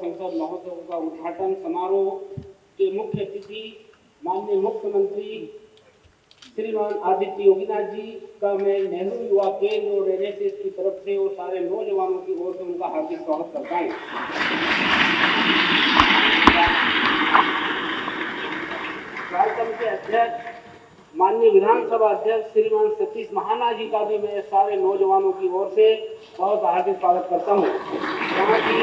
संसद महोत्सव का उद्घाटन समारोह के मुख्य अतिथि माननीय मुख्यमंत्री श्रीमान आदित्य योगीनाथ जी का मैं नेहरू युवा केंद्र और एनएसएस की तरफ से और सारे नौजवानों की ओर से उनका हार्दिक स्वागत करता हूँ। कार्यक्रम के अध्यक्ष माननीय विधानसभा अध्यक्ष श्रीमान सतीश महाना जी का भी मैं सारे नौजवानों की ओर से बहुत हार्दिक स्वागत करता हूँ। यहाँ की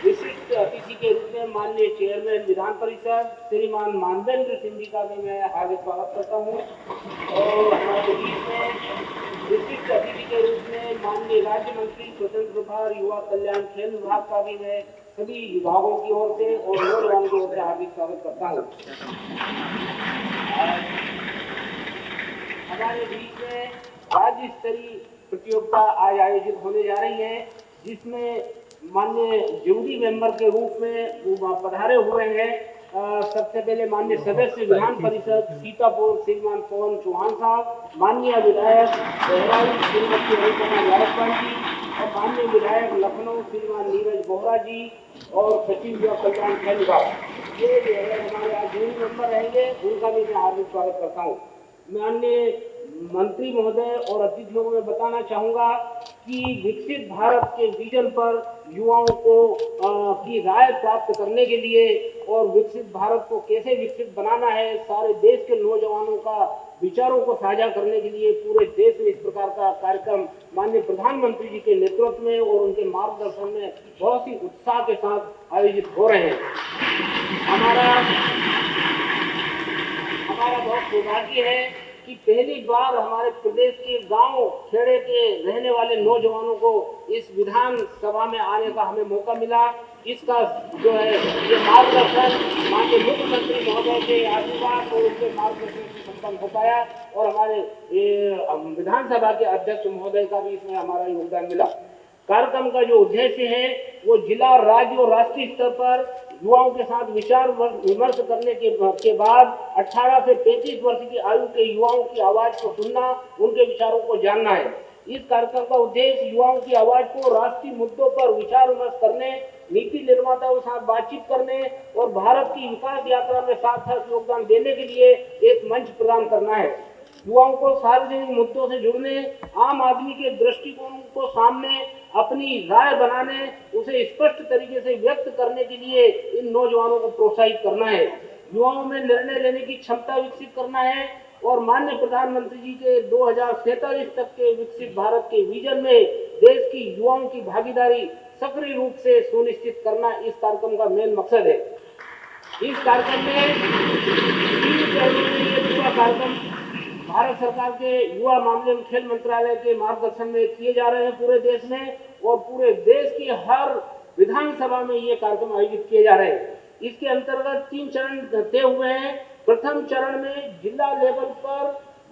विशिष्ट अतिथि के रूप में माननीय चेयरमैन विधान परिषद श्रीमान मानवेंद्र सिंह जी का भी मैं हार्दिक स्वागत करता हूँ। और हमारे बीच में विशिष्ट अतिथि के रूप में माननीय राज्य मंत्री स्वतंत्र प्रभार युवा कल्याण खेल विभाग का भी मैं सभी विभागों की ओर से और नौजवानों की ओर से हार्दिक स्वागत करता हूँ। हमारे बीच में राज्य स्तरीय प्रतियोगिता आज आयोजित होने जा रही है, जिसमें माननीय जूरी मेंबर के रूप में पधारे हुए हैं सबसे पहले माननीय सदस्य विधान परिषद सीतापुर श्रीमान पवन चौहान साहब, माननीय विधायक बहराइच श्रीमती हरिकुमार जायसवाल जी और माननीय विधायक लखनऊ श्रीमान नीरज बोहरा जी और सचिव युवा कल्याण खेल विभाग। ये जो है हमारे आज जूरी मेंबर रहेंगे, उनका भी मैं हार्दिक स्वागत करता हूँ। माननीय मंत्री महोदय और अतिथियों को मैं बताना चाहूँगा कि विकसित भारत के विजन पर युवाओं को की राय प्राप्त करने के लिए और विकसित भारत को कैसे विकसित बनाना है, सारे देश के नौजवानों का विचारों को साझा करने के लिए पूरे देश में इस प्रकार का कार्यक्रम माननीय प्रधानमंत्री जी के नेतृत्व में और उनके मार्गदर्शन में बहुत ही उत्साह के साथ आयोजित हो रहे हैं। हमारा बहुत सौभाग्य है कि पहली बार हमारे प्रदेश के गांव खेड़े के रहने वाले नौजवानों को इस विधान सभा में आने का हमें मौका मिला। इसका जो है ये मार्गदर्शन माननीय मुख्यमंत्री महोदय के आशीर्वाद और उनके मार्गदर्शन से संपन्न हो पाया और हमारे विधानसभा के अध्यक्ष महोदय का भी इसमें हमारा योगदान मिला। कार्यक्रम का जो उद्देश्य है वो जिला, राज्य और राष्ट्रीय स्तर पर युवाओं के साथ विचार विमर्श करने के बाद 18 से 35 वर्ष की आयु के युवाओं की आवाज को सुनना, उनके विचारों को जानना है। इस कार्यक्रम का उद्देश्य युवाओं की आवाज को राष्ट्रीय मुद्दों पर विचार विमर्श करने, नीति निर्माताओं के साथ बातचीत करने और भारत की विकास यात्रा में सार्थक योगदान देने के लिए एक मंच प्रदान करना है। युवाओं को सार्वजनिक मुद्दों से जुड़ने, आम आदमी के दृष्टिकोण को सामने अपनी राय बनाने, उसे स्पष्ट तरीके से व्यक्त करने के लिए इन नौजवानों को प्रोत्साहित करना है। युवाओं में निर्णय लेने की क्षमता विकसित करना है और माननीय प्रधानमंत्री जी के 2047 तक के विकसित भारत के विजन में देश की युवाओं की भागीदारी सक्रिय रूप से सुनिश्चित करना इस कार्यक्रम का मेन मकसद है। इस कार्यक्रम में 3 चरणों में ये पूरा कार्यक्रम भारत सरकार के युवा मामले में खेल मंत्रालय के मार्गदर्शन में किए जा रहे हैं पूरे देश में, और पूरे देश की हर विधानसभा में ये कार्यक्रम आयोजित किए जा रहे हैं। इसके अंतर्गत 3 चरण तय हुए हैं। प्रथम चरण में जिला लेवल पर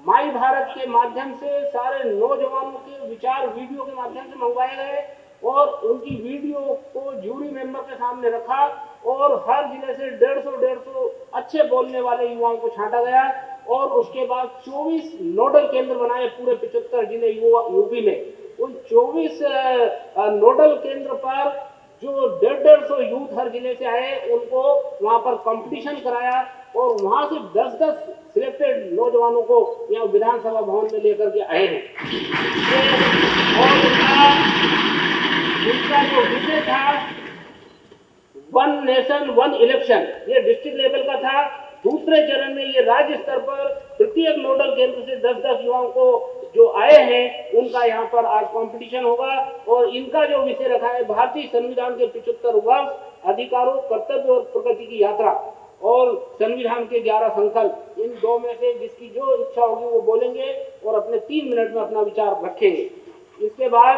माई भारत के माध्यम से सारे नौजवानों के विचार वीडियो के माध्यम से मंगवाए गए और उनकी वीडियो को जूरी मेंबर के सामने रखा और हर जिले से 150 अच्छे बोलने वाले युवाओं को छांटा गया और उसके बाद 24 नोडल केंद्र बनाए पूरे 75 जिले यूपी में। उन 24 नोडल केंद्र पर जो 150 यूथ हर जिले से आए उनको वहां पर कंपटीशन कराया और वहां से 10-10 सिलेक्टेड नौजवानों को यहाँ विधानसभा भवन में लेकर के आए हैं। और उनका जो विषय था 1 नेशन 1 इलेक्शन, ये डिस्ट्रिक्ट लेवल का था। दूसरे चरण में ये राज्य स्तर पर प्रत्येक नोडल केंद्र से 10-10 युवाओं को जो आए हैं उनका यहाँ पर आज कंपटीशन होगा और इनका जो विषय रखा है भारतीय संविधान के 75 वर्ष, अधिकारों, कर्तव्य और प्रगति की यात्रा और संविधान के 11 संकल्प। इन 2 में से जिसकी जो इच्छा होगी वो बोलेंगे और अपने 3 मिनट में अपना विचार रखेंगे। इसके बाद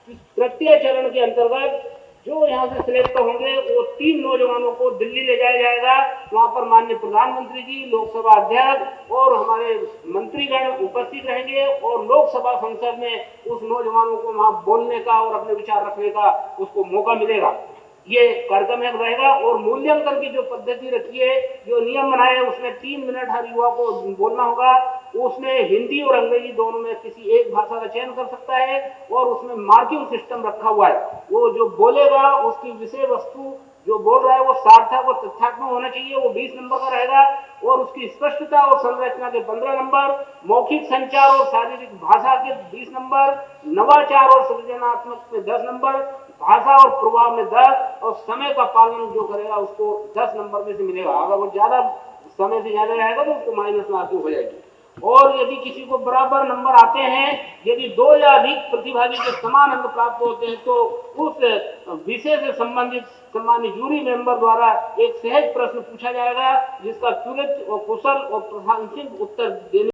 तृतीय चरण के अंतर्गत जो यहाँ से सिलेक्ट होंगे वो 3 नौजवानों को दिल्ली ले जाया जाएगा। वहाँ पर माननीय प्रधानमंत्री जी, लोकसभा अध्यक्ष और हमारे मंत्रीगण उपस्थित रहेंगे और लोकसभा संसद में उस नौजवानों को वहाँ बोलने का और अपने विचार रखने का उसको मौका मिलेगा। ये कार्यक्रम एक रहेगा। और मूल्यांकन की जो पद्धति रखी है, जो नियम बनाए हैं, उसमें 3 मिनट हर युवा को बोलना होगा। उसमें हिंदी और अंग्रेजी दोनों में किसी एक भाषा का चयन कर सकता है और उसमें मार्किंग सिस्टम रखा हुआ है। वो जो बोलेगा उसकी विषय वस्तु जो बोल रहा है वो सार्थक और तथ्यात्मक होना चाहिए, वो 20 नंबर का रहेगा। और उसकी स्पष्टता और संरचना के 15 नंबर, मौखिक संचार और शारीरिक भाषा के 20 नंबर, नवाचार और सृजनात्मक में 10 नंबर, भाषा और प्रभाव में 10, और समय का पालन जो करेगा उसको 10 नंबर में से मिलेगा। अगर वो ज्यादा समय से ज्यादा रहेगा तो उसको माइनस मार्किंग हो जाएगी। और यदि किसी को बराबर नंबर आते हैं, यदि 2 या अधिक प्रतिभागी के समान अंक प्राप्त होते हैं, तो उस विषय से संबंधित सम्मानित जूरी मेंबर द्वारा एक सहज प्रश्न पूछा जाएगा, जिसका त्वरित और कुशल और प्रशंसित उत्तर देने